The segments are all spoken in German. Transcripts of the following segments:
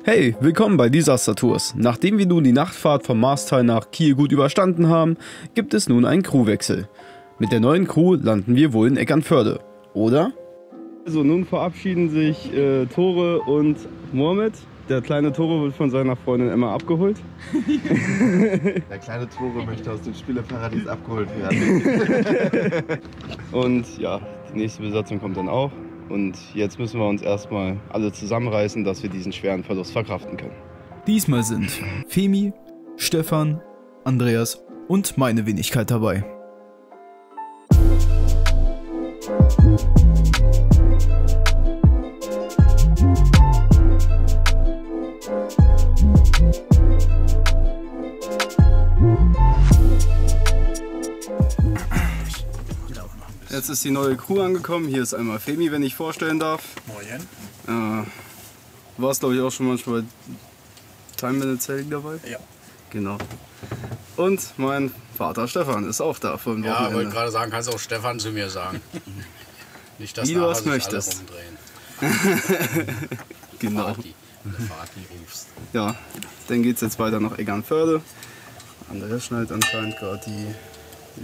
Hey, willkommen bei Disaster Tours. Nachdem wir nun die Nachtfahrt vom Marstal nach Kiel gut überstanden haben, gibt es nun einen Crewwechsel. Mit der neuen Crew landen wir wohl in Eckernförde, oder? Also nun verabschieden sich Tore und Mohamed. Der kleine Tore wird von seiner Freundin Emma abgeholt. Der kleine Tore möchte aus dem Spieleparadies abgeholt werden. Und ja, die nächste Besatzung kommt dann auch. Und jetzt müssen wir uns erstmal alle zusammenreißen, dass wir diesen schweren Verlust verkraften können. Diesmal sind Femi, Stefan, Andreas und meine Wenigkeit dabei. Jetzt ist die neue Crew angekommen. Hier ist einmal Femi, wenn ich vorstellen darf. Moin. Du warst, glaube ich, auch schon manchmal bei Time Minute Sailing dabei? Ja. Genau. Und mein Vater Stefan ist auch da von Wochenende. Ja, wollte gerade sagen, kannst du auch Stefan zu mir sagen. Nicht, dass wie du nachher es sich alle möchtest. rumdrehen. Genau. Vati rufst. Ja, dann geht es jetzt weiter nach Eckernförde. Andreas schneidet anscheinend gerade die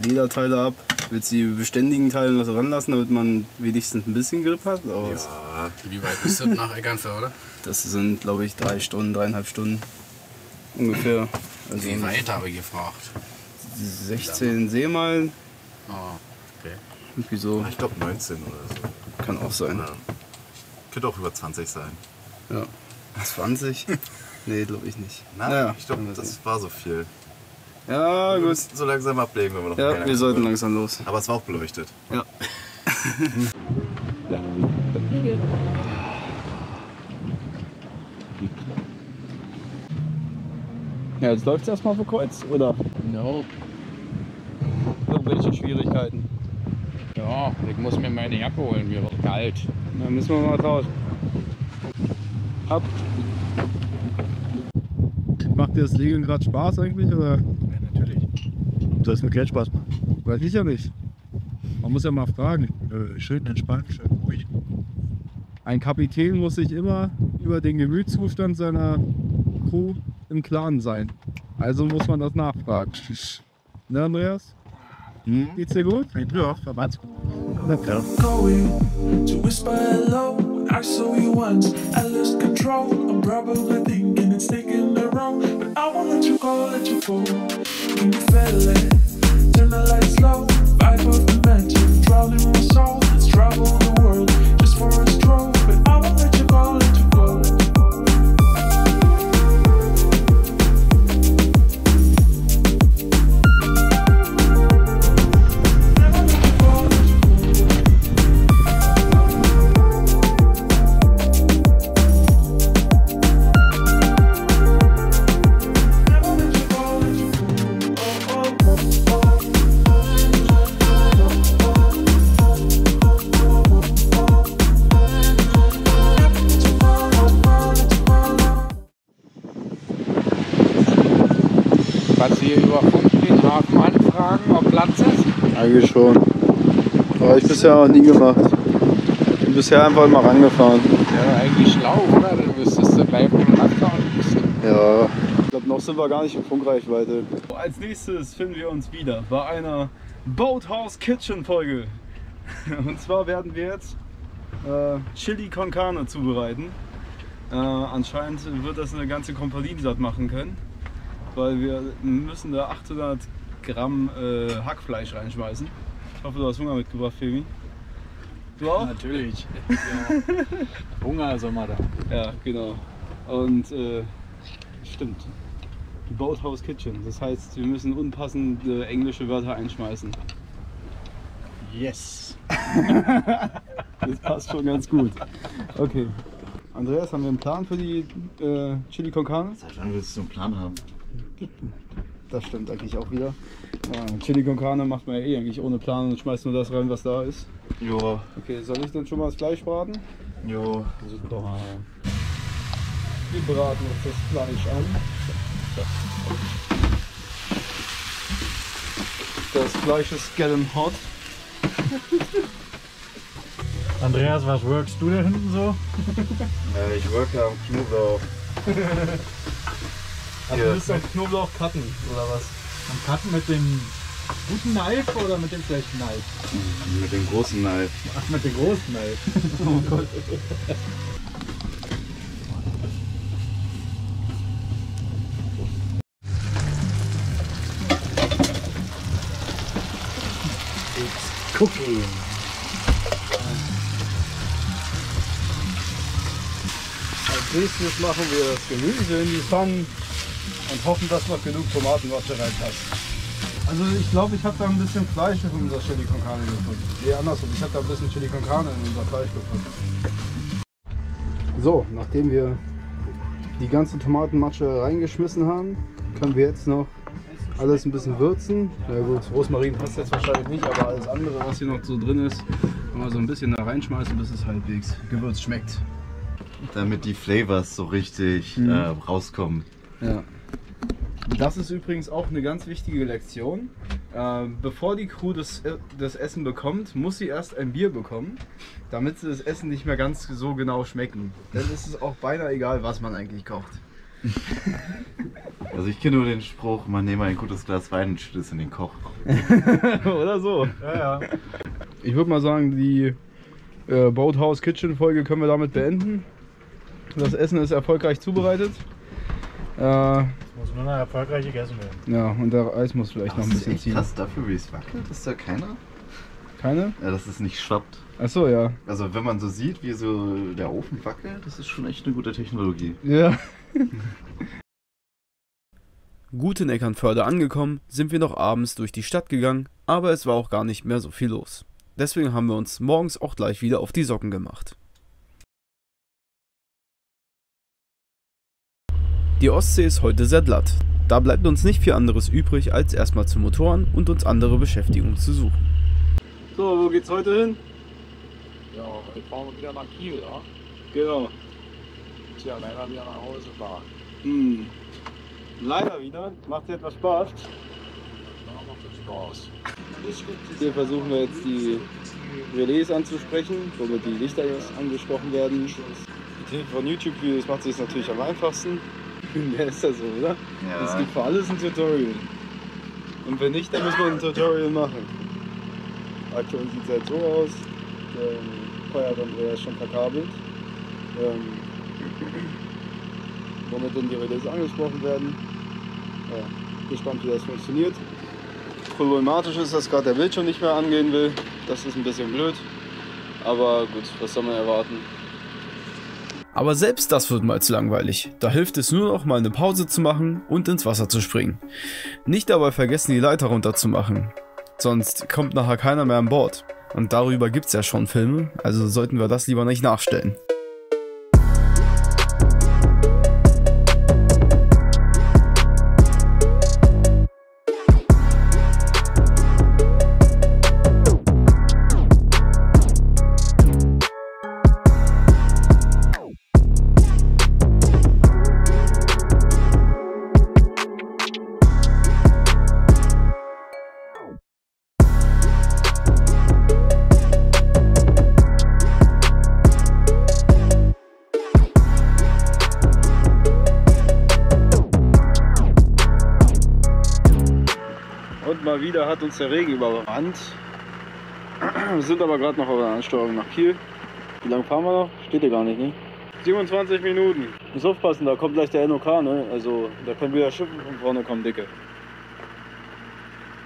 Lederteile ab. Willst du die beständigen Teile noch ranlassen, damit man wenigstens ein bisschen Grip hat? Aber Ja, wie weit bist du nach Eckernförde? das sind, glaube ich, 3 Stunden, 3,5 Stunden ungefähr. Also Wie weit habe ich gefragt? 16 Seemeilen, Oh, okay. irgendwie so. Ich glaube 19 oder so. Kann auch sein. Ja. Könnte auch über 20 sein. Ja. 20? Nee, glaube ich nicht. Na, Naja, ich glaube, das war so viel. Ja, Wir gut. müssen so langsam ablegen, wenn wir noch Ja, keiner wir sollten kommt. langsam los. Aber es war auch beleuchtet. Ja. Ja, jetzt läuft es erstmal für Kreuz, oder? No. Irgendwelche Schwierigkeiten. Ja, ich muss mir meine Jacke holen, mir wird kalt. Dann müssen wir mal tauschen. Ab. Macht dir das Segeln gerade Spaß eigentlich? Oder? Ja, natürlich. Soll es mir keinen Spaß machen? Weiß ich ja nicht. Man muss ja mal fragen. Schön entspannt, schön ruhig. Ein Kapitän muss sich immer über den Gemütszustand seiner Crew im Klaren sein. Also muss man das nachfragen. Ne, Andreas? Geht's dir gut? Ja, verbannt's gut. Na klar. Going to whisper hello. I saw you once, I lost control. I'm probably thinking it's taking the wrong, but I won't let you go, let you go. Can you feel it? Turn the lights low, vibe of the magic, drowning my soul. Let's travel the world just for a stroll, but I won't let you go, let you go. Was hier über Funk den Hafen anfragen, ob Platz ist? Eigentlich schon. Aber ich bisher noch nie gemacht. Ich bin bisher einfach immer rangefahren. Ja, eigentlich schlau, oder? Dann müsstest du bleiben und ranfahren. Ja. Ich glaube, noch sind wir gar nicht in Funkreichweite. Als nächstes finden wir uns wieder bei einer Boathouse Kitchen Folge. Und zwar werden wir jetzt Chili con Carne zubereiten. Anscheinend wird das eine ganze Kompanie satt machen können, weil wir müssen da 800 Gramm Hackfleisch reinschmeißen. Ich hoffe, du hast Hunger mitgebracht, Femi. Du auch? Natürlich. Ja. Hunger ist immer da. Ja, genau. Und stimmt. Boathouse Kitchen. Das heißt, wir müssen unpassende englische Wörter einschmeißen. Yes. Das passt schon ganz gut. Okay. Andreas, haben wir einen Plan für die Chili con Carne? Seit wann willst du einen Plan haben? Das stimmt eigentlich auch wieder. Chili con Carne macht man ja eh eigentlich ohne Plan und schmeißt nur das rein, was da ist. Jo. Okay, soll ich dann schon mal das Fleisch braten? Jo. Super. Wir braten uns das Fleisch an. Das Fleisch ist getting hot. Andreas, was workst du da hinten so? Ich worke am Knoblauch. Also du bist auf Knoblauch cutten, oder was? Am Cutten mit dem guten Knife oder mit dem schlechten Knife? Mit dem großen Knife. Ach, mit dem großen Knife. Oh Gott. Cooking. Als nächstes machen wir das Gemüse in die Pfannen und hoffen, dass noch genug Tomatenwasche reinpasst. Also ich glaube, ich habe da ein bisschen Fleisch in unser Chili con Carne gefunden. Nee, andersrum, ich habe da ein bisschen Chili con Carne in unser Fleisch gefunden. So, nachdem wir die ganze Tomatenmatsche reingeschmissen haben, können wir jetzt noch alles ein bisschen würzen. Na gut, Rosmarin passt jetzt wahrscheinlich nicht, aber alles andere, was hier noch so drin ist, kann man so ein bisschen da reinschmeißen, bis es halbwegs gewürzt schmeckt. Damit die Flavors so richtig rauskommen. Ja. Das ist übrigens auch eine ganz wichtige Lektion. Bevor die Crew das Essen bekommt, muss sie erst ein Bier bekommen, damit sie das Essen nicht mehr ganz so genau schmecken. Dann ist es auch beinahe egal, was man eigentlich kocht. Also ich kenne nur den Spruch, man nehme ein gutes Glas Wein und schüttet es in den Koch. Oder so. Ja. Ich würde mal sagen, die Boathouse Kitchen Folge können wir damit beenden. Das Essen ist erfolgreich zubereitet. Muss nur noch erfolgreich gegessen werden. Ja, und der Eis muss vielleicht noch ein Das ist bisschen echt ziehen. krass dafür, wie es wackelt. Ist da keiner? Keine? Ja, dass es nicht schwappt. Achso, ja. Also wenn man so sieht, wie so der Ofen wackelt, das ist schon echt eine gute Technologie. Ja. Gut in Eckernförde angekommen, sind wir noch abends durch die Stadt gegangen, aber es war auch gar nicht mehr so viel los. Deswegen haben wir uns morgens auch gleich wieder auf die Socken gemacht. Die Ostsee ist heute sehr glatt. Da bleibt uns nicht viel anderes übrig, als erstmal zu motoren und uns andere Beschäftigung zu suchen. So, wo geht's heute hin? Ja, jetzt fahren wir wieder nach Kiel, ja? Genau. Tja, leider wieder nach Hause fahren. Leider wieder. Macht dir etwas Spaß. Da macht es Spaß. Hier versuchen wir jetzt die Relais anzusprechen, womit die Lichter jetzt angesprochen werden. Mit Hilfe von YouTube-Videos macht sich das natürlich am einfachsten. Wer ist das so, oder? Ja. Es gibt für alles ein Tutorial. Und wenn nicht, dann muss man ein Tutorial machen. Aktuell sieht es halt so aus. Der Feuerwehrandrea ist schon verkabelt. Womit dann die Relais angesprochen werden. Ja, gespannt, wie das funktioniert. Problematisch ist, dass gerade der Bildschirm nicht mehr angehen will. Das ist ein bisschen blöd. Aber gut, was soll man erwarten? Aber selbst das wird mal zu langweilig. Da hilft es nur noch mal eine Pause zu machen und ins Wasser zu springen. Nicht dabei vergessen, die Leiter runterzumachen. Sonst kommt nachher keiner mehr an Bord. Und darüber gibt's ja schon Filme, also sollten wir das lieber nicht nachstellen. Und mal wieder hat uns der Regen überrannt. Wir sind aber gerade noch auf der Ansteuerung nach Kiel. Wie lange fahren wir noch? Steht hier gar nicht, ne? 27 Minuten. Muss aufpassen, da kommt gleich der NOK, ne? Also da können wieder Schiffen von vorne kommen, dicke.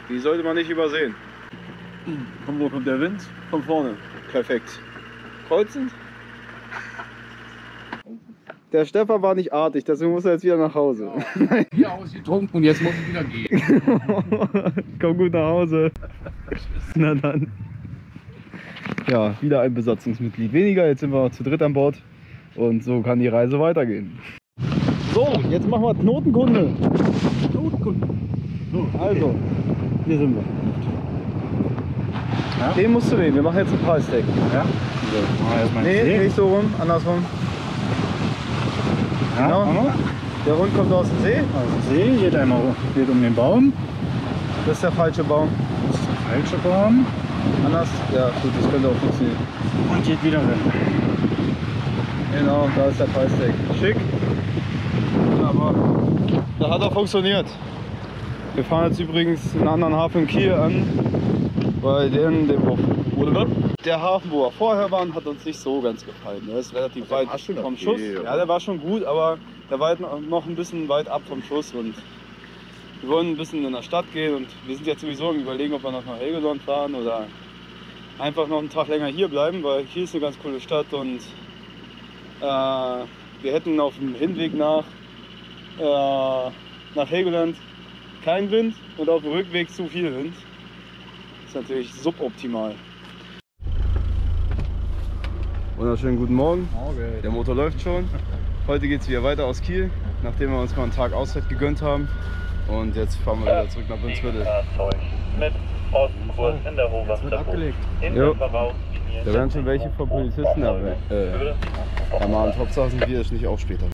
Die sollte man nicht übersehen. Von wo kommt der Wind? Von vorne. Perfekt. Kreuzend. Der Stefan war nicht artig, deswegen muss er jetzt wieder nach Hause. Hier ausgetrunken und jetzt muss ich wieder gehen. Komm gut nach Hause. Na dann. Ja, wieder ein Besatzungsmitglied weniger. Jetzt sind wir zu dritt an Bord. Und so kann die Reise weitergehen. So, jetzt machen wir Knotenkunde. Knotenkunde. So, also, hier sind wir. Ja? Den musst du nehmen. Wir machen jetzt einen Preisdeck. Ja? So. Nee, nicht so rum, andersrum. Ja, genau. Der Hund kommt aus dem See. Aus dem See, geht einmal geht um den Baum. Das ist der falsche Baum. Das ist der falsche Baum. Anders? Ja, gut, das könnte auch funktionieren. Und geht wieder weg. Genau, da ist der Preisdeck. Schick. kann, aber da hat er funktioniert. Wir fahren jetzt übrigens einen anderen Hafen in Kiel an, weil der Hafen, wo wir vorher waren, hat uns nicht so ganz gefallen. Der ist relativ weit vom Schuss. Ja, der war schon gut, aber der war noch ein bisschen weit ab vom Schuss und wir wollen ein bisschen in der Stadt gehen und wir sind jetzt sowieso am Überlegen, ob wir noch nach Helgoland fahren oder einfach noch einen Tag länger hier bleiben, weil Kiel ist eine ganz coole Stadt und wir hätten auf dem Hinweg nach Helgoland keinen Wind und auf dem Rückweg zu viel Wind. Das ist natürlich suboptimal. Wunderschönen guten Morgen. Morgen. Der Motor läuft schon. Heute geht es wieder weiter aus Kiel, nachdem wir uns mal einen Tag Auszeit gegönnt haben. Und jetzt fahren wir wieder zurück nach Brunsbüttel. Mit Ostkurs in der Hochwasserbucht. Jo. Da werden schon welche von Polizisten ermahnt. Hauptsache sind wir das nicht auch später.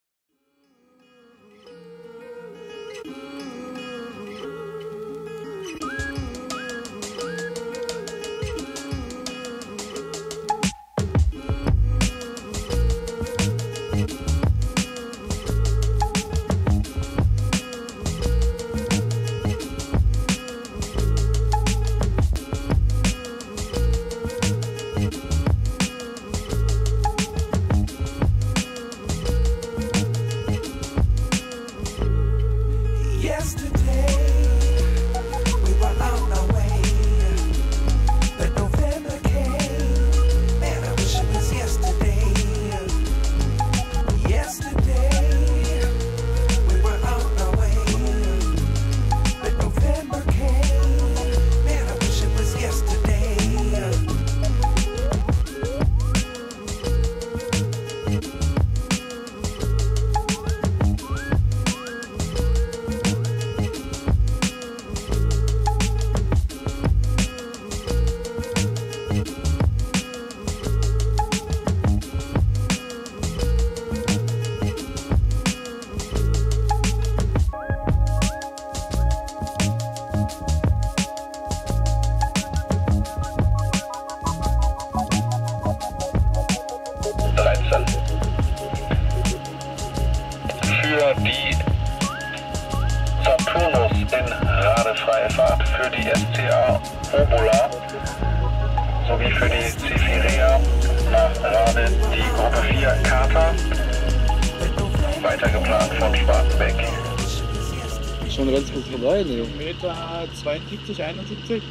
Für die Saturnus in radefreie Fahrt, für die SCA Obola sowie für die Cefirea nach Rade die Gruppe 4 Kater, weiter geplant von Schwarzenbeck. Schon Rendsburg vorbei, ne? Meter 72, 71.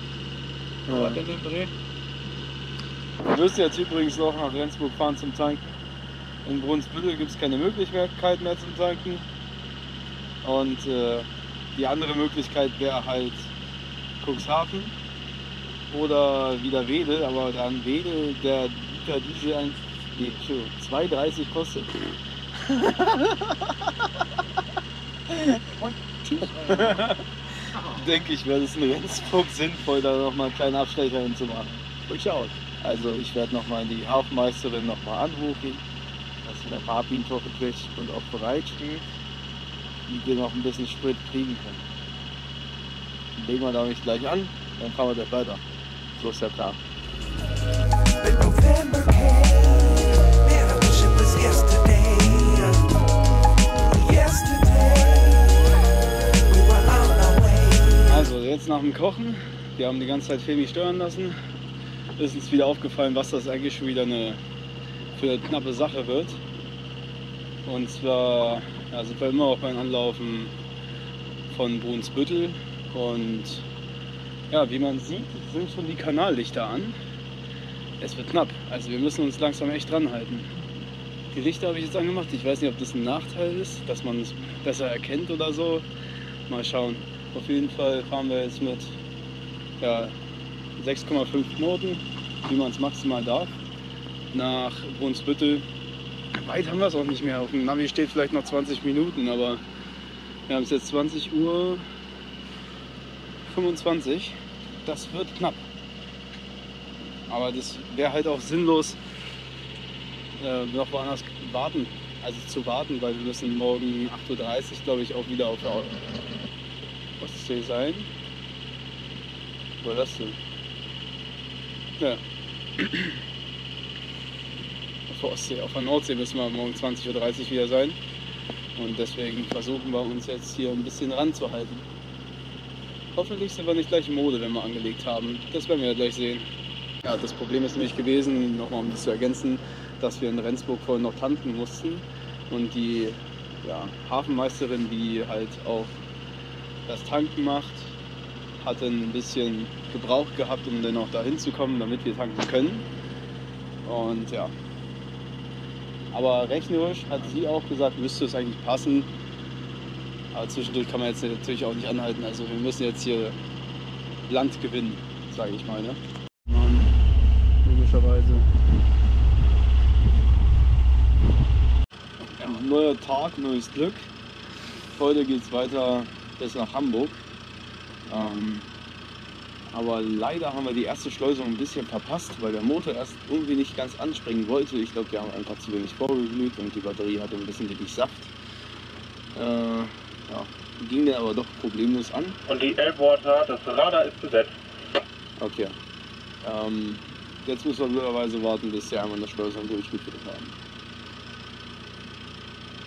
Ja. In dem Dreh. Du wirst jetzt übrigens noch nach Rendsburg fahren zum Tanken. In Brunsbüttel gibt es keine Möglichkeit mehr zum Tanken. Und die andere Möglichkeit wäre halt Cuxhaven oder wieder Wedel, aber dann Wedel, der Liter Diesel 2,30 kostet. Denke ich, wäre es in Rendsburg sinnvoll, da nochmal einen kleinen Abstecher hinzumachen. Durchaus. Also ich werde nochmal die Hafenmeisterin nochmal anrufen, dass sie der Fahrpin kriegt und auch bereit steht, die wir noch ein bisschen Sprit kriegen können. Dann legen wir da nicht gleich an, dann fahren wir gleich weiter. So ist der Plan. Also jetzt nach dem Kochen, wir haben die ganze Zeit Femi steuern lassen, ist uns wieder aufgefallen, was das eigentlich schon wieder für eine knappe Sache wird. Und zwar sind wir immer auch beim Anlaufen von Brunsbüttel und ja, wie man sieht, sind schon die Kanallichter an. Es wird knapp, also wir müssen uns langsam echt dran halten. Die Lichter habe ich jetzt angemacht, ich weiß nicht, ob das ein Nachteil ist, dass man es besser erkennt oder so. Mal schauen. Auf jeden Fall fahren wir jetzt mit 6,5 Knoten, wie man es maximal darf, nach Brunsbüttel. Weit haben wir es auch nicht mehr. Auf dem Navi steht vielleicht noch 20 Minuten, aber wir haben es jetzt 20:25 Uhr. Das wird knapp. Aber das wäre halt auch sinnlos, noch woanders zu warten, weil wir müssen morgen 8:30 Uhr, glaube ich, auch wieder auf der Ostsee sein. Wo ist das denn? Ja. Auf der Ostsee, auf der Nordsee müssen wir morgen 20:30 Uhr wieder sein. Und deswegen versuchen wir uns jetzt hier ein bisschen ranzuhalten. Hoffentlich sind wir nicht gleich in Mode, wenn wir angelegt haben. Das werden wir ja gleich sehen. Ja, das Problem ist nämlich gewesen, nochmal um das zu ergänzen, dass wir in Rendsburg vorhin noch tanken mussten. Und die Hafenmeisterin, die halt auch das Tanken macht, hatte ein bisschen gebraucht gehabt, um dann auch dahin zu kommen, damit wir tanken können. Und ja. Aber rechnerisch hat sie auch gesagt, müsste es eigentlich passen. Aber zwischendurch kann man jetzt natürlich auch nicht anhalten. Also wir müssen jetzt hier Land gewinnen, sage ich mal. Ne? Mann, logischerweise. Ja, neuer Tag, neues Glück. Heute geht es weiter bis nach Hamburg. Aber leider haben wir die erste Schleusung ein bisschen verpasst, weil der Motor erst irgendwie nicht ganz anspringen wollte. Ich glaube, wir haben einfach zu wenig vorgeglüht und die Batterie hatte ein bisschen wenig Saft. Ging dann aber doch problemlos an. Und die Elbwater, das Radar ist besetzt. Okay. Jetzt müssen wir blöderweise warten, bis sie einmal eine Schleusung durchgeführt haben.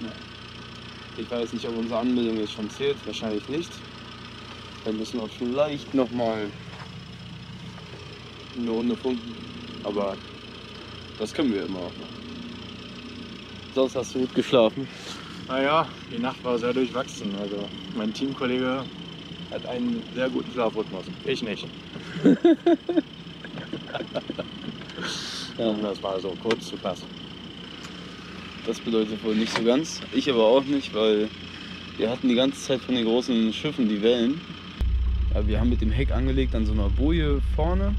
Ja. Ich weiß nicht, ob unsere Anmeldung jetzt schon zählt. Wahrscheinlich nicht. Dann müssen wir vielleicht nochmal eine Runde funken. Aber das können wir immer auch noch. Sonst hast du gut geschlafen. Naja, die Nacht war sehr durchwachsen. Also mein Teamkollege hat einen sehr guten Schlafrhythmus. Ich nicht. Um das mal so kurz zu fassen. Das bedeutet wohl nicht so ganz. Ich aber auch nicht, weil wir hatten die ganze Zeit von den großen Schiffen die Wellen. Ja, wir haben mit dem Heck angelegt an so einer Boje vorne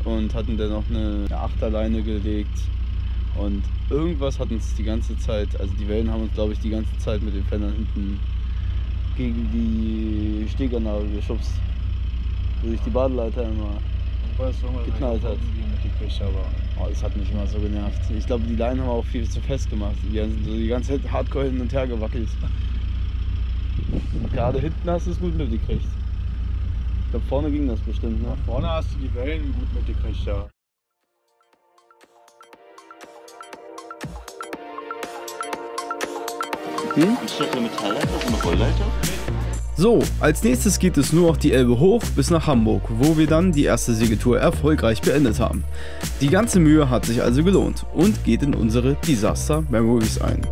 und hatten dann noch eine Achterleine gelegt. Und irgendwas hat uns die ganze Zeit, also die Wellen haben uns, glaube ich, die ganze Zeit mit den Fendern hinten gegen die Steganadel geschubst. Wo sich die Badeleiter immer geknallt hat. Oh, das hat mich immer so genervt. Ich glaube, die Leinen haben auch viel zu fest gemacht. Die sind so die ganze Zeit hardcore hin und her gewackelt. Und gerade hinten hast du es gut mitgekriegt. Ich glaube, vorne ging das bestimmt. Ne? Vorne hast du die Wellen gut mitgekriegt, ja. Anstatt der Metallleiter, so eine Rollleiter? So, als nächstes geht es nur noch die Elbe hoch bis nach Hamburg, wo wir dann die erste Segeltour erfolgreich beendet haben. Die ganze Mühe hat sich also gelohnt und geht in unsere Disaster Memories ein.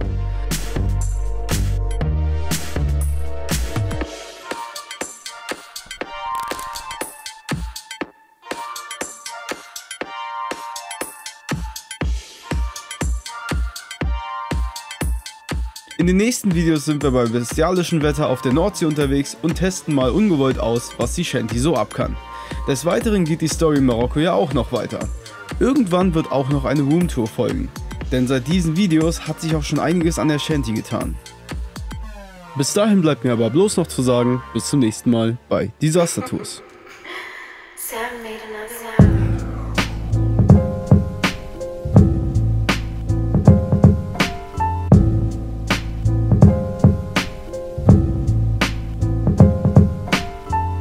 In den nächsten Videos sind wir bei bestialischem Wetter auf der Nordsee unterwegs und testen mal ungewollt aus, was die Shanty so ab kann. Des Weiteren geht die Story in Marokko ja auch noch weiter. Irgendwann wird auch noch eine Roomtour folgen, denn seit diesen Videos hat sich auch schon einiges an der Shanty getan. Bis dahin bleibt mir aber bloß noch zu sagen, bis zum nächsten Mal bei Disaster Tours.